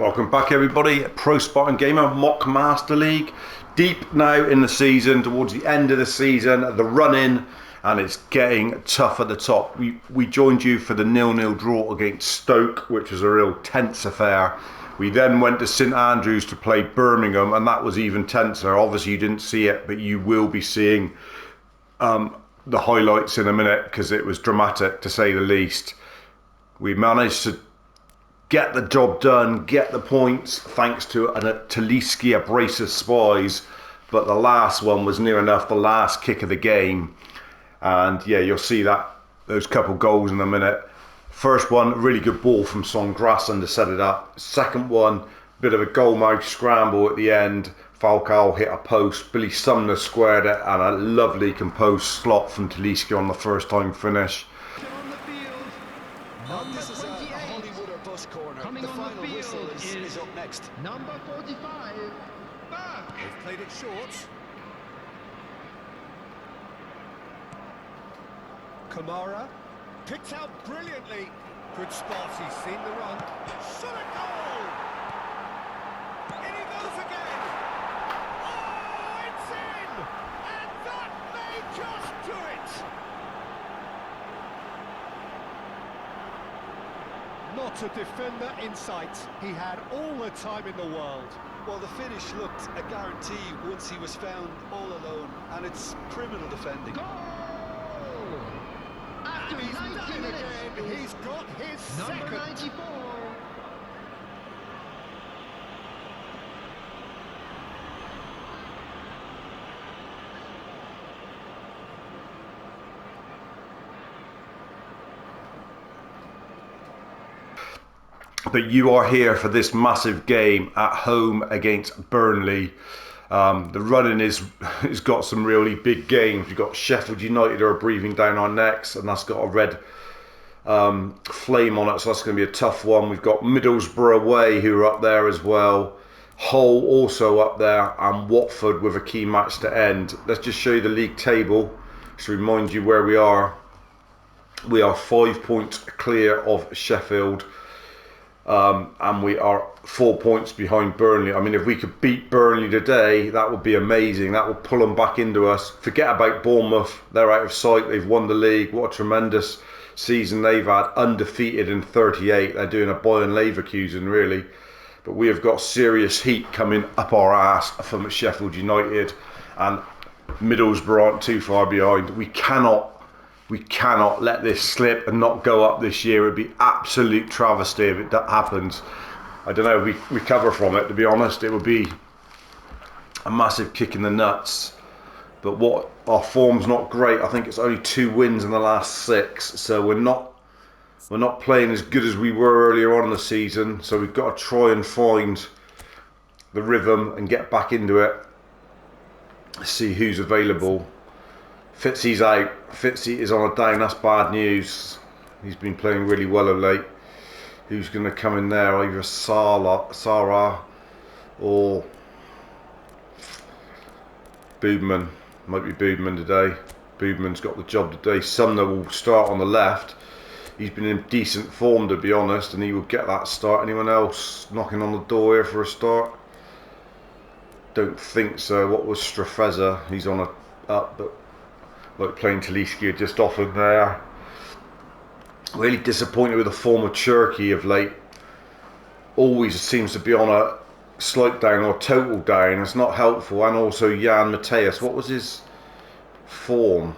Welcome back everybody, Pro Spartan Gamer Mock Master League. Deep now in the season, towards the end of the season, the run-in, and it's getting tough at the top. We joined you for the 0-0 draw against Stoke, which was a real tense affair. We then went to St Andrews to play Birmingham, and that was even tenser. Obviously you didn't see it, but you will be seeing the highlights in a minute, because it was dramatic to say the least. We managed to get the job done, get the points, thanks to a Taliski, a brace of spies. But the last one was near enough, the last kick of the game. And yeah, you'll see those couple goals in a minute. First one, really good ball from Son Grasson to set it up. Second one, bit of a goalmouth scramble at the end. Falcao hit a post, Billy Sumner squared it, and a lovely composed slot from Taliski on the first time finish. This is a Hollywood or bus corner. The final whistle is up next. Number 45. They've played it short. Kamara picked out brilliantly. Good spot. He's seen the run. Shot a goal. In he goes again. Oh, it's in, and that may just do it. Not a defender in sight. He had all the time in the world. Well, the finish looked a guarantee once he was found all alone, and it's criminal defending. Goal! After And he's 90 done it minutes, again. He's got his number second. 94. But you are here for this massive game at home against Burnley. The running has got some really big games. You've got Sheffield United who are breathing down our necks, and that's got a red flame on it, so that's going to be a tough one. We've got Middlesbrough away who are up there as well. Hull also up there, and Watford with a key match to end. Let's just show you the league table to remind you where we are. We are 5 points clear of Sheffield. And we are 4 points behind Burnley. I mean, if we could beat Burnley today, that would be amazing. That would pull them back into us. Forget about Bournemouth. They're out of sight. They've won the league. What a tremendous season they've had. Undefeated in 38. They're doing a Bayern Leverkusen, really. But we have got serious heat coming up our ass from Sheffield United. And Middlesbrough aren't too far behind. We cannot let this slip and not go up this year. It would be absolute travesty if it happens. I don't know if we recover from it, to be honest. It would be a massive kick in the nuts. But our form's not great. I think it's only 2 wins in the last 6. So we're not playing as good as we were earlier on in the season. So we've got to try and find the rhythm and get back into it. See who's available. Fitzy's out. Fitzy is on a down. That's bad news. He's been playing really well of late. Who's going to come in there? Either Sarah or Boobman. Might be Boobman today. Boobman's got the job today. Sumner will start on the left. He's been in decent form, to be honest, and he will get that start. Anyone else knocking on the door here for a start? Don't think so. What was Strafeza? He's on a up, but like playing Taliski just off him there. Really disappointed with the form of Cherky of late. Always seems to be on a slight down or total down. It's not helpful. And also Jan Mateus. What was his form?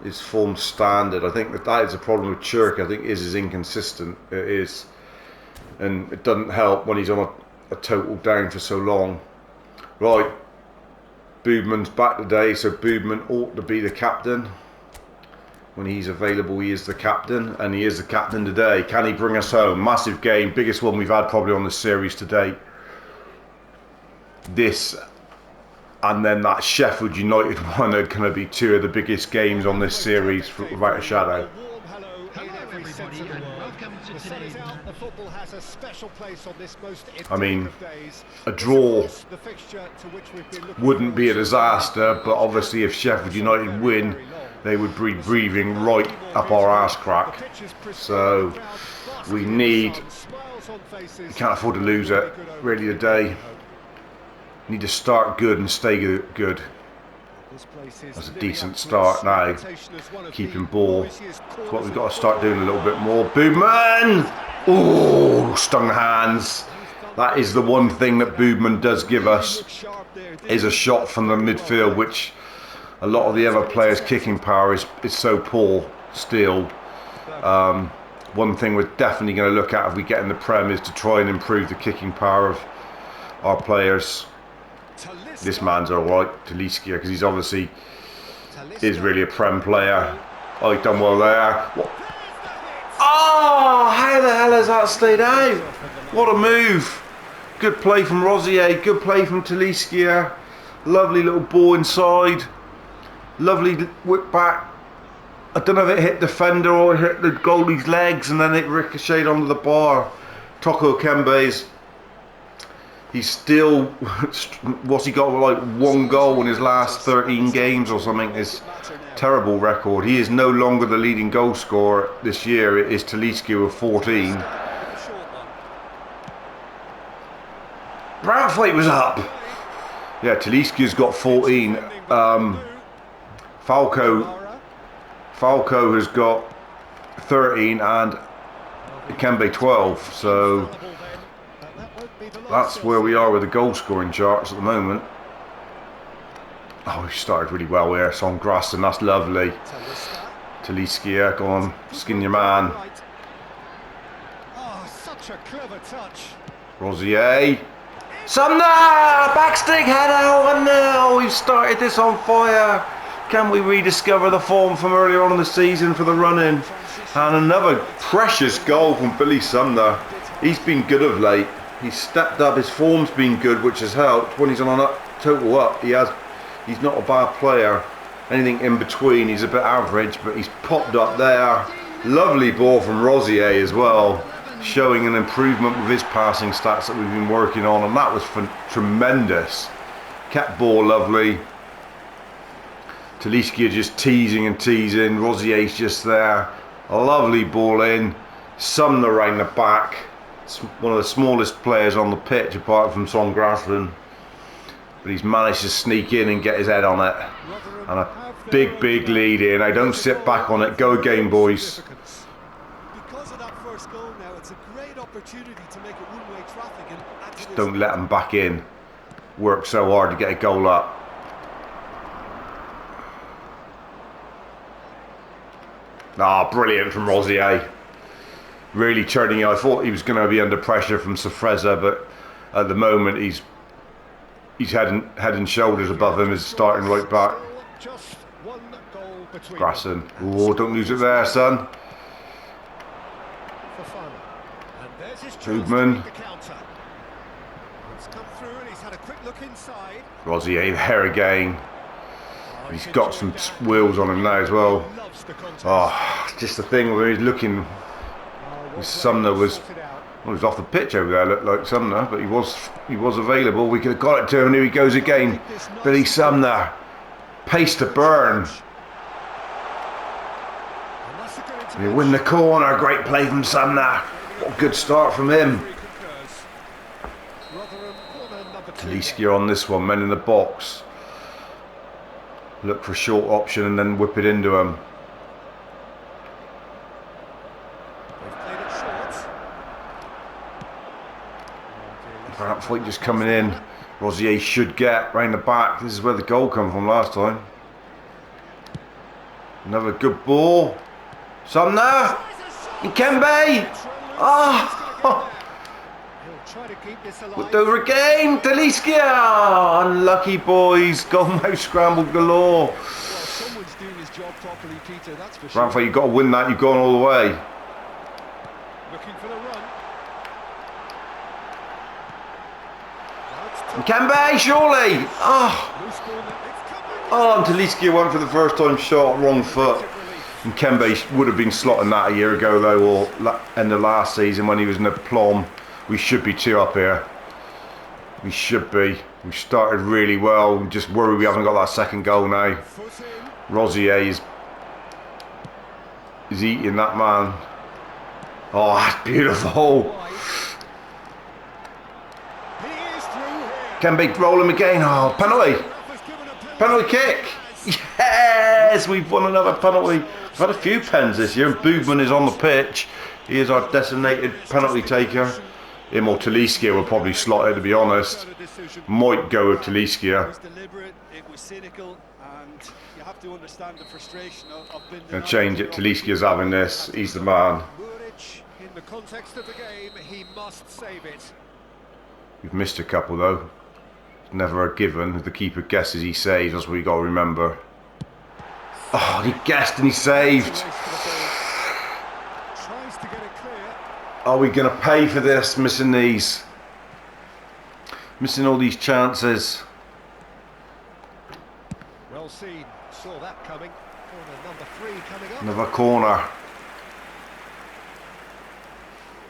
His form standard. I think that is a problem with Cherky. I think his is inconsistent. It is. And it doesn't help when he's on a total down for so long. Right. Boobman's back today, so Boobman ought to be the captain. When he's available, he is the captain, and he is the captain today. Can he bring us home? Massive game, biggest one we've had probably on the series to date. This, and then that Sheffield United one are going to be 2 of the biggest games on this series, without a shadow. I mean, a draw wouldn't be a disaster, but obviously if Sheffield United win, they would be breathing right up our arse crack. So we need on faces. You can't afford to lose it. Really today. Need to start good and stay good. That's a decent start now. Keeping ball. That's what we've got to start doing a little bit more. Boobman! Oh, stung hands. That is the one thing that Boobman does give us, is a shot from the midfield, which a lot of the other players' kicking power is so poor still. One thing we're definitely going to look at if we get in the Prem is to try and improve the kicking power of our players. This man's alright, Taliskia, because he's obviously is really a Prem player. Oh, he's done well there. What? Oh, how the hell has that stayed out? What a move. Good play from Rosier, good play from Taliskia. Lovely little ball inside. Lovely whip back. I don't know if it hit defender or it hit the goalie's legs and then it ricocheted onto the bar. Toko Kembe's, he's still, what's he got, like 1 goal in his last 13 games or something? It's terrible record. He is no longer the leading goal scorer this year. It is Taliskia with 14. Bradfleet was up. Yeah, Taliskia's got 14. Falco has got 13 and Kembe 12. So that's where we are with the goal scoring charts at the moment. Oh, we started really well here. So on Grasson, that's lovely. Taliskia, go on, skin your man. Oh, such a clever touch. Rosier. Sumner! Backstick header, 1-0. We've started this on fire. Can we rediscover the form from earlier on in the season for the run-in? And another precious goal from Billy Sumner. He's been good of late. He's stepped up. His form's been good, which has helped. When he's on a total up, he's not a bad player. Anything in between, he's a bit average, but he's popped up there. Lovely ball from Rosier as well, showing an improvement with his passing stats that we've been working on, and that was tremendous. Kept ball lovely. Taliskia just teasing and teasing. Rosier's just there. A lovely ball in. Sumner around the back. It's one of the smallest players on the pitch apart from Son Grasslin. But he's managed to sneak in and get his head on it. And a big lead in. I don't sit back on it. Go again, boys. Because of that first goal now, it's a great opportunity to make it one-way traffic and Just don't let them back in. Work so hard to get a goal up. Ah, brilliant from Rosier. Really turning it. I thought he was going to be under pressure from Sofreza, but at the moment he's head and shoulders above him, is starting right back. Just 1 goal between Grasson. Oh, don't lose it there, son. And there's his Boobman. It's come through and he's had a quick look inside. Rosier there again. He's got some wheels on him now as well. Oh, just the thing where he's looking. Sumner was off the pitch over there. Looked like Sumner, but he was available. We could have got it to him. Here he goes again. Billy Sumner, pace to burn. He win the corner. Great play from Sumner. What a good start from him. Taliskia on this one. Men in the box. Look for a short option and then whip it into him. Bradfleet just coming in. Rosier should get round the back. This is where the goal come from last time. Another good ball. Sumner. Kembe. Oh. With over again. Taliskia. Unlucky boys. Goalmouth scramble galore. Bradfleet, you've got to win that. You've gone all the way. Looking for the run. Kembe, surely! Oh, and Taliskia went for the first time shot, wrong foot. And Kembe would have been slotting that a year ago though, or end of last season when he was in the plum. We should be 2 up here. We should be. We started really well. Just worry we haven't got that second goal now. Rosier is eating that man. Oh, that's beautiful. Kembe, roll him again. Oh, penalty. Penalty kick. Yes, we've won another penalty. We've had a few pens this year, and Boogman is on the pitch. He is our designated penalty taker. Him or Taliskia will probably slot it, to be honest. Might go with Taliskia. It was deliberate, it was cynical, and you have to understand the frustration of being Gonna change it. Taliskia's having this. He's the man. In the context of the game, he must save it. We've missed a couple though. Never a given. If the keeper guesses, he saves. That's what you got to remember. Oh, he guessed and he saved. Tries to get it clear. Are we going to pay for this? Missing these. Missing all these chances. Well seen. Saw that coming. Corner number 3 coming up. Another corner.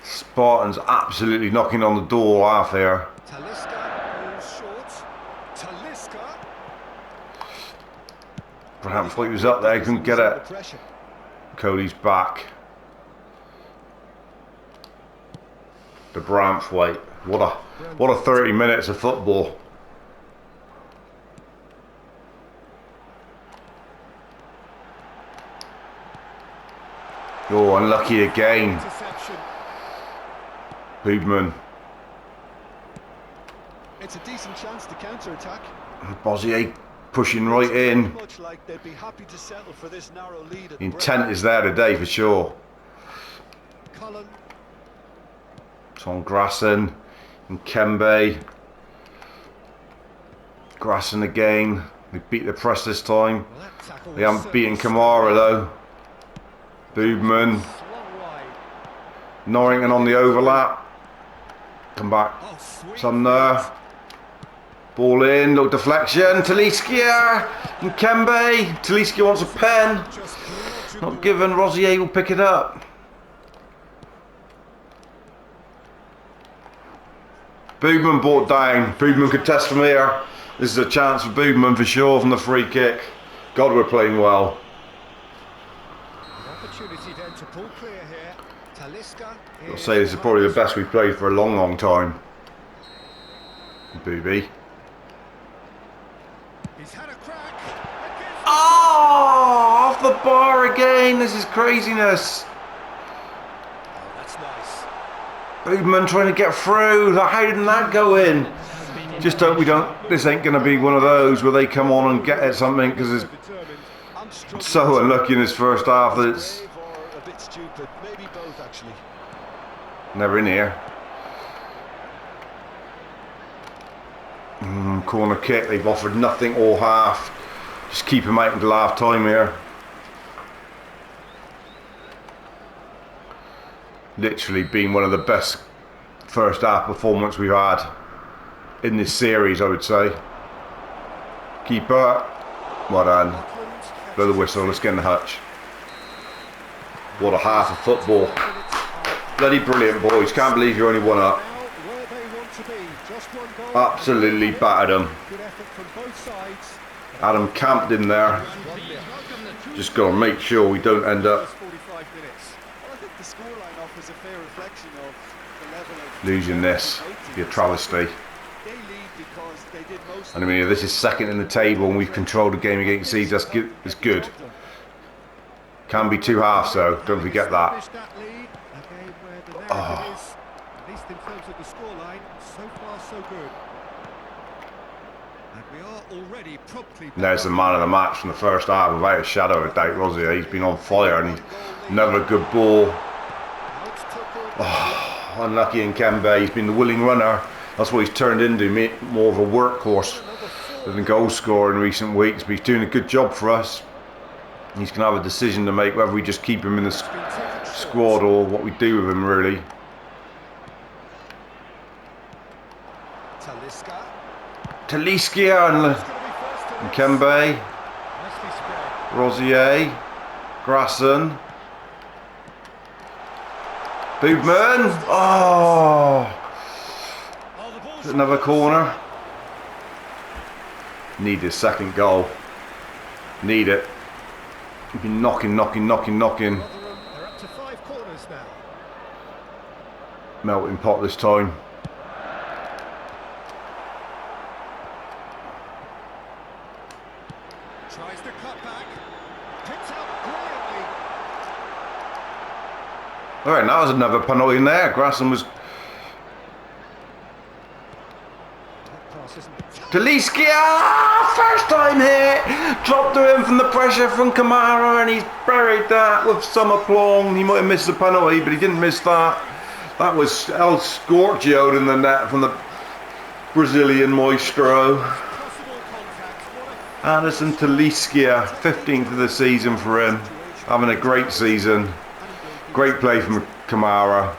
Spartans absolutely knocking on the door half here. Talisca goes short. Talisca. Perhaps he was up there, he couldn't get it. Cody's back. The Bramthwaite. What a 30 minutes of football. Oh, unlucky again. Interception. Boogman. It's a decent chance to counter-attack. Bozier pushing right in. Much like they'd be happy to settle for this narrow lead at The intent is there today for sure. Cullen. Tom Grassen and Kembe. Grassen again. They beat the press this time. Well, that tackle They was haven't beaten certainly Kamara though. Boogman. swung wide. Norrington on the overlap. Come back. Oh, sweet. Some there. Ball in, little deflection. Taliskia and Kembe. Taliskia wants a pen. Just logical. Not given. Rosier will pick it up. Boogman brought down. Boogman could test from here. This is a chance for Boogman for sure from the free kick. God, we're playing well. An opportunity then to pull clear here. Talisca. I'll say this is probably the best we've played for a long, long time. Booby. He's had a crack. Oh, off the bar again. This is craziness. Oh, that's nice. Boogman trying to get through. How didn't that go in? Just hope we don't. This ain't going to be one of those where they come on and get at something, because it's so unlucky in this first half that it's Brave or a bit stupid, maybe both actually. never in here. Corner kick. They've offered nothing all half. Just keep him out until half time here. Literally been one of the best first half performance we've had in this series, I would say. Keeper, well done. Blow the whistle, let's get in the hutch. What a half of football. Bloody brilliant, boys. Can't believe you're only one up. Where they want to be. Just one goal. Absolutely battered them. Good effort from both sides. Adam camped in there. Just got to make sure we don't end up 45 minutes. Well, I think the scoreline offers a fair reflection of the level of losing this. Be a travesty. they lead because they did most. And I mean, if this is second in the table and we've controlled the game against Seeds, that's good. It's good. Can be two halves though, don't forget that. Finish that lead. A game where the narrative is, at least in terms of the scoreline, so far so good. And we are already promptly. There's the man of the match from the first half, without a shadow of a doubt, Rosier. He's been on fire and he's never a good ball. Unlucky in Kembe, he's been the willing runner. That's what he's turned into, more of a workhorse than a goal scorer in recent weeks. But he's doing a good job for us. He's going to have a decision to make whether we just keep him in the squad or what we do with him, really. Talisca. Taliskia and Kembe, Nicely spread. Rosier, Grassen, Boogman. Oh, Oh, the ball's another corner. Need his second goal. Need it. We've been knocking. Rotherham, they're up to 5 corners now. Melting pot this time. Alright, that was another penalty in there. Grasson was... Taliskia! First time hit! Dropped to him from the pressure from Kamara, and he's buried that with some aplomb. He might have missed the penalty, but he didn't miss that. That was El Scorchio in the net from the Brazilian maestro. Anderson Taliskia, 15th of the season for him. Having a great season. Great play from Kamara.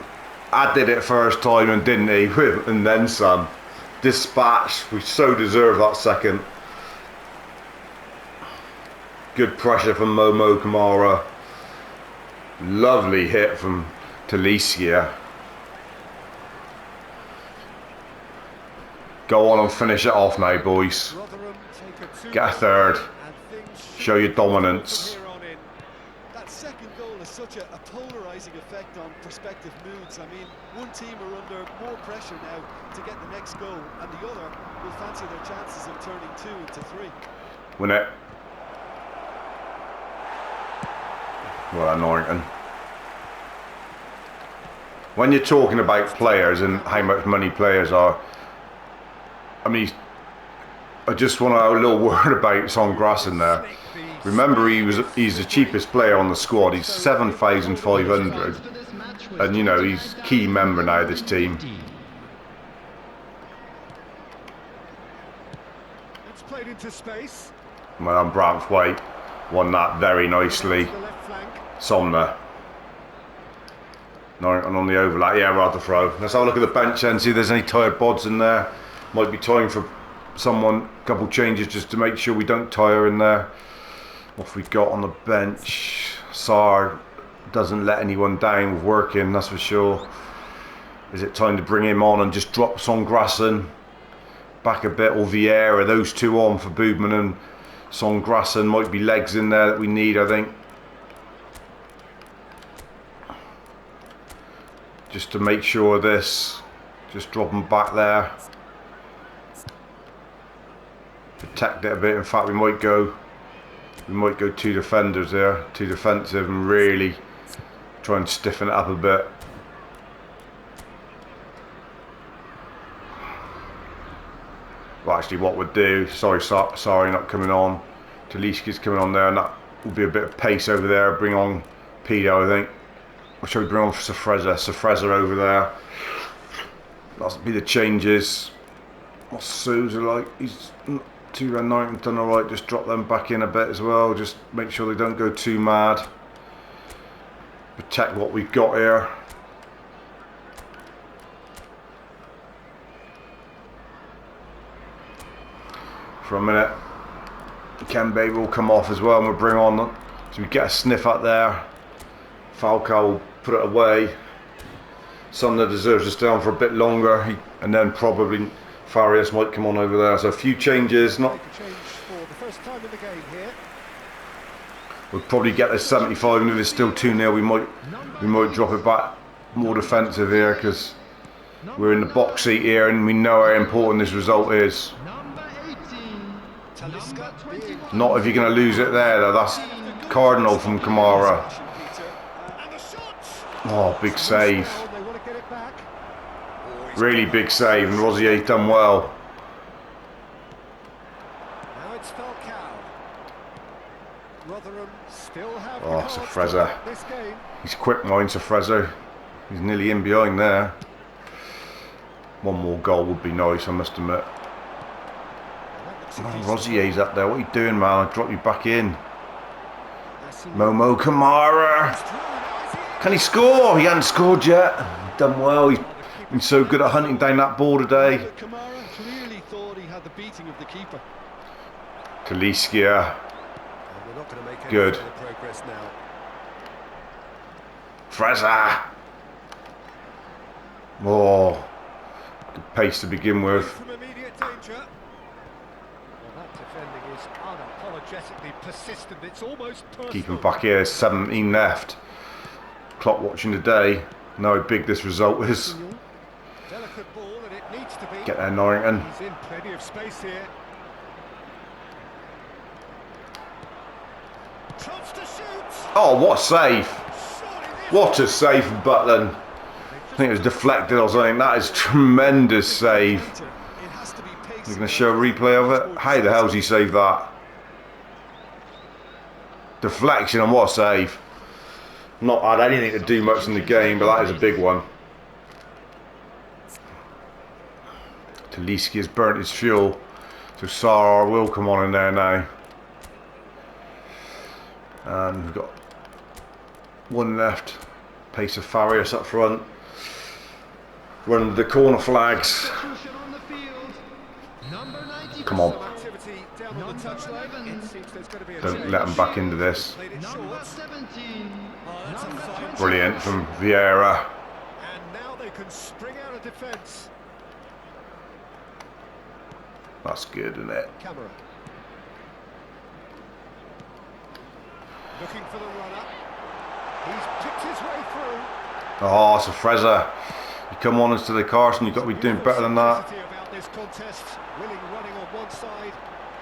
I did it first time and didn't he? And then some. Dispatch. We so deserve that second. Good pressure from Momo Kamara. Lovely hit from Taliskia. Go on and finish it off now, boys. Get a third. Show your dominance. That second goal has such a polarising effect on prospective moods. I mean, one team are under more pressure now to get the next goal, and the other will fancy their chances of turning 2 into 3. Win it. Well, Norrington. When you're talking about players and how much money players are, I mean, I just want to have a little word about Son Grasson there. Remember, he's the cheapest player on the squad. He's 7,500, and you know he's a key member now of this team. It's played into space. Well, Braithwaite won that very nicely. Somner. Norrington on the overlap. Yeah, we're at the throw. Let's have a look at the bench and see if there's any tired bods in there. Might be time for someone, a couple changes just to make sure we don't tire in there. What have we got on the bench? Sarr doesn't let anyone down with working, that's for sure. Is it time to bring him on and just drop Son Grasson back a bit, or Vieira? Those two on for Boobman and Son Grasson. Might be legs in there that we need, I think. Just to make sure of this, just drop him back there. Protect it a bit. In fact, we might go 2 defenders there, 2 defensive, and really try and stiffen it up a bit. Well, actually, what we'll do, sorry, not coming on. Talisca's coming on there, and that will be a bit of pace over there. Bring on Pedo, I think. Or shall we bring on Safreza over there? That'll be the changes. What's Sousa like? He's 2-9 done alright. Just drop them back in a bit as well. Just make sure they don't go too mad. Protect what we've got here. For a minute. Kembe will come off as well, and we'll bring on them. So we get a sniff up there. Falcao will put it away. Sumner deserves to stay on for a bit longer, and then probably Farias might come on over there. So a few changes. Not. We'll probably get this 75, and if it's still 2-0, we might drop it back more defensive here, because we're in the box seat here, and we know how important this result is. Not if you're going to lose it there, though. That's cardinal from Kamara. Oh, big save. Really big save, and Rosier's done well. Now it's Falcao. Rotherham still have Oh, Safreza. He's quick mind, Safreza. He's nearly in behind there. One more goal would be nice, I must admit. Oh, Rosier's up there. What are you doing, man? I'll drop you back in. Momo Kamara. Can he score? He hasn't scored yet. Done well. He's been so good at hunting down that ball today. Kamara clearly thought he had the beating of the keeper. Taliskia. Good. Freza. Oh, good pace to begin with. From immediate danger. Well, that defending is unapologetically persistent. It's almost personal. Keep him back here. 17 left. Clock watching today. Know how big this result is. Delicate ball, and it needs to be. Get there, Norrington. He's in plenty of space here. Chance to shoot. Oh, what a save! What a save from Butland. I think it was deflected or something. That is tremendous save. You're going to show a replay of it? How the hell's he saved that? Deflection and what a save. Not had anything to do much in the game, but that is a big one. Taliski has burnt his fuel, so Sarar will come on in there now. And we've got one left. Pace of Farias up front. Run the corner flags. Come on. Don't let them back into this. Brilliant from Vieira. And now they can spring out of defence. That's good, isn't it? Camera. Looking for the runner. He's picked his way through. Oh, it's a Freza. You come on into the Carson, you've got to be doing better than that. About this contest. Willing running on one side,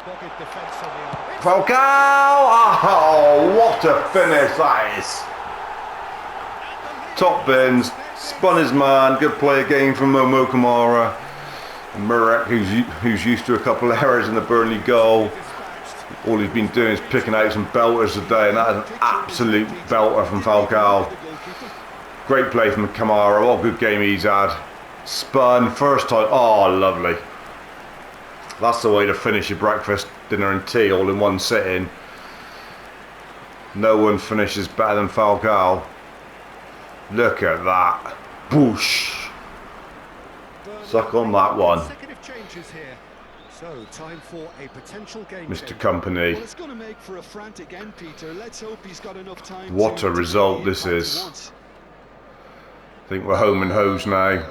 dogged defence on the other. Falcao! Oh, what a finish that is! Top bins, spun his man, good play again from Momo Kamara. Murek, who's used to a couple of errors in the Burnley goal. All he's been doing is picking out some belters today, and that is an absolute belter from Falcao. Great play from Kamara, what a good game he's had. Spun, first time, oh lovely. That's the way to finish your breakfast, dinner and tea all in one sitting. No one finishes better than Falcao. Look at that. Boosh. Suck on that one. So, time for a potential game. Mr. Company. Well, it's going to make for a frantic end, Peter. Let's hope he's got enough time. What a result this is. I think we're home and hose now.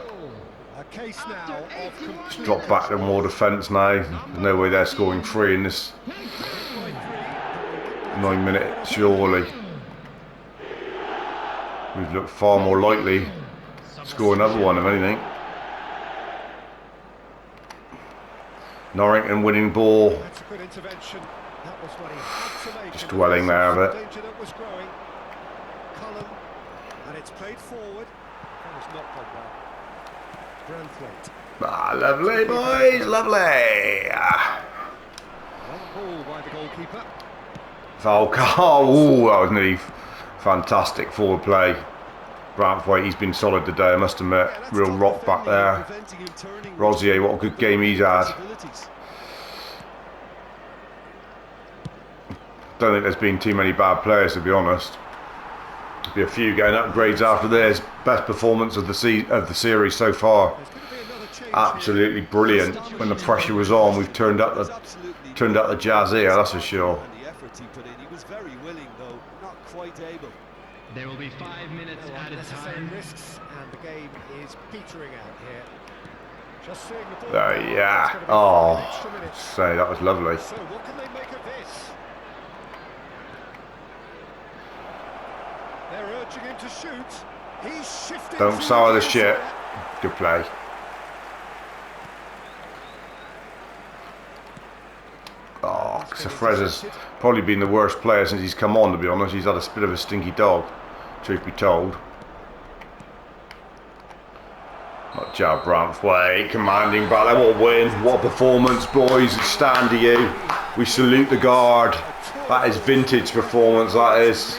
A case now of Just drop back to more defence now. There's no way they're scoring 3 in this 9 minutes, surely. We've looked far more likely to score another one, if anything. Norrington winning ball. That's a good intervention. That was what he had to make. Just dwelling there a bit. Danger that was growing. Comm, and it's played forward. That was not done well. Branthwaite. Ah, lovely boys, lovely. One ball by the goalkeeper. Falcao, ooh, that was nearly fantastic forward play. Branthwaite, he's been solid today, I must admit. Real rock back there. Rosier, what a good game he's had. Don't think there's been too many bad players, to be honest. There'll be a few getting upgrades after this. Best performance of the series so far. Absolutely brilliant. When the pressure was on, we've turned up the jazz here, that's for sure. He was very willing, though, not quite able. There will be 5 minutes at a time. Risks, and the game is petering out here. Just seeing the ball. Yeah. Oh, say that was lovely. So what can they make of this? They're urging him to shoot. He's shifting. Don't sour the shit. Good play. Oh, Safreza's probably been the worst player since he's come on, to be honest. He's had a bit of a stinky dog, truth be told. Not Jab Branthwaite, commanding back there. What a win, what a performance, boys. Stand to you. We salute the guard. That is vintage performance, that is.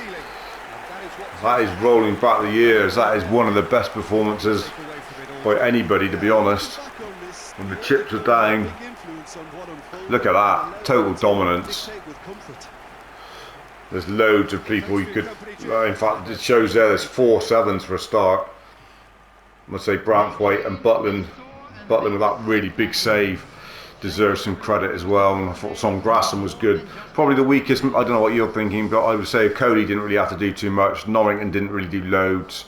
That is rolling back the years. That is one of the best performances by anybody, to be honest. When the chips are down. Look at that, total dominance. There's loads of people you could, in fact it shows there's 4 sevens for a start. I must say Branthwaite and Butland with that really big save deserves some credit as well. And I thought Son Grasson was good. Probably the weakest, I don't know what you're thinking, but I would say Cody didn't really have to do too much. Norrington didn't really do loads.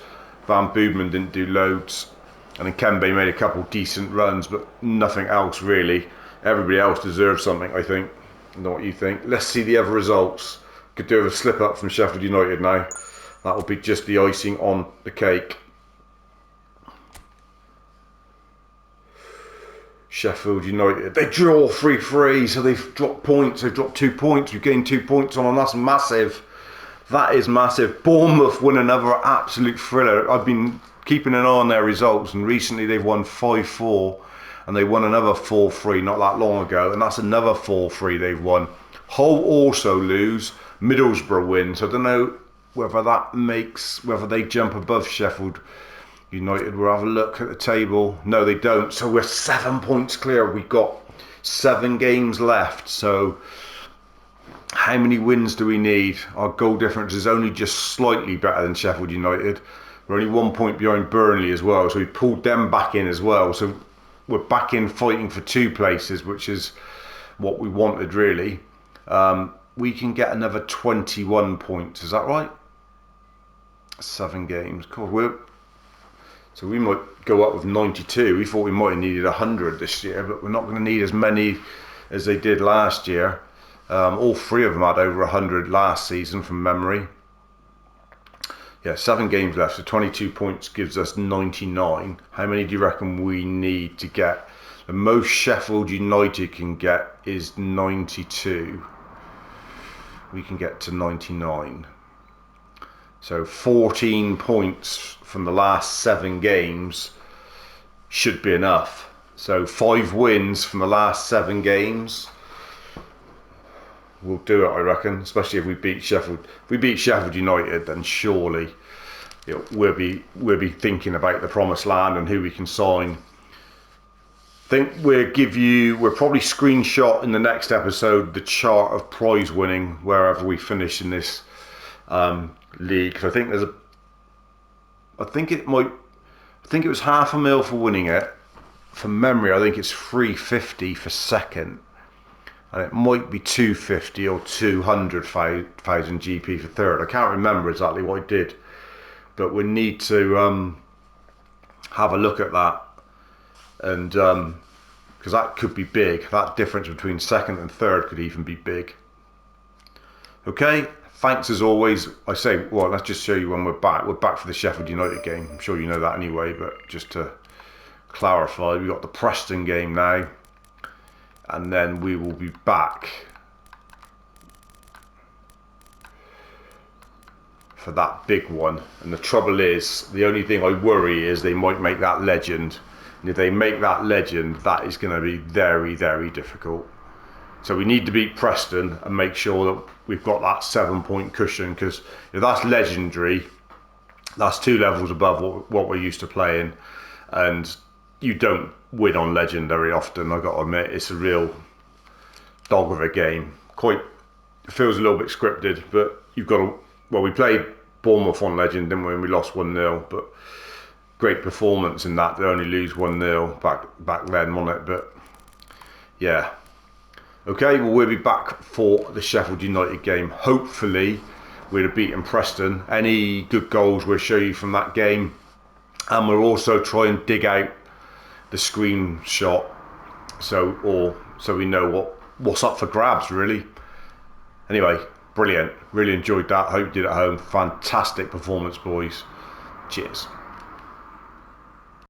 Van Boeman didn't do loads. And then Kembe made a couple decent runs, but nothing else really. Everybody else deserves something, I think. I don't know what you think. Let's see the other results. Could do with a slip up from Sheffield United now. That will be just the icing on the cake. Sheffield United, they draw 3-3, so they've dropped points. They've dropped 2 points. We've gained 2 points on them. That's massive. That is massive. Bournemouth win another absolute thriller. I've been keeping an eye on their results, and recently they've won 5-4, and they won another 4-3 not that long ago, and that's another 4-3 they've won. Hull also lose. Middlesbrough win. So I don't know whether they jump above Sheffield United. We'll have a look at the table. No, they don't. So we're 7 points clear. We've got 7 games left. So how many wins do we need? Our goal difference is only just slightly better than Sheffield United. We're only 1 point behind Burnley as well. So we pulled them back in as well. So we're back in fighting for 2 places, which is what we wanted really. We can get another 21 points. Is that right? 7 games. Cool. So we might go up with 92. We thought we might have needed 100 this year, but we're not going to need as many as they did last year. All 3 of them had over 100 last season from memory. Yeah, 7 games left, so 22 points gives us 99. How many do you reckon we need to get? The most Sheffield United can get is 92. We can get to 99. So 14 points from the last 7 games should be enough. So 5 wins from the last 7 games will do it, I reckon. Especially if we beat Sheffield. If we beat Sheffield United, then surely we'll be thinking about the promised land and who we can sign. I think we'll probably screenshot in the next episode the chart of prize winning wherever we finish in this league. I think it was $500,000 for winning it. From memory, I think it's 350 for second, and it might be 250 or 200,000 GP for third. I can't remember exactly what I did, but we need to have a look at that, and because that could be big. That difference between second and third could even be big. Okay, thanks as always. I say, well, let's just show you when we're back. We're back for the Sheffield United game. I'm sure you know that anyway, but just to clarify, we've got the Preston game now, and then we will be back for that big one. And the trouble is, the only thing I worry is they might make that legend. And if they make that legend, that is going to be very, very difficult. So we need to beat Preston and make sure that we've got that 7 point cushion, because if that's legendary, that's 2 levels above what we're used to playing. And you don't win on legend very often, I've got to admit. It's a real dog of a game. It feels a little bit scripted, but you've got to... Well, we played Bournemouth on legend, didn't we? And we lost 1-0, but great performance in that. They only lose 1-0 back then, wasn't it? But yeah. Okay, well, we'll be back for the Sheffield United game. Hopefully, we'll have beaten Preston. Any good goals we'll show you from that game. And we'll also try and dig out the screenshot so we know what's up for grabs, really. Anyway, brilliant. Really enjoyed that. Hope you did at home. Fantastic performance, boys. Cheers.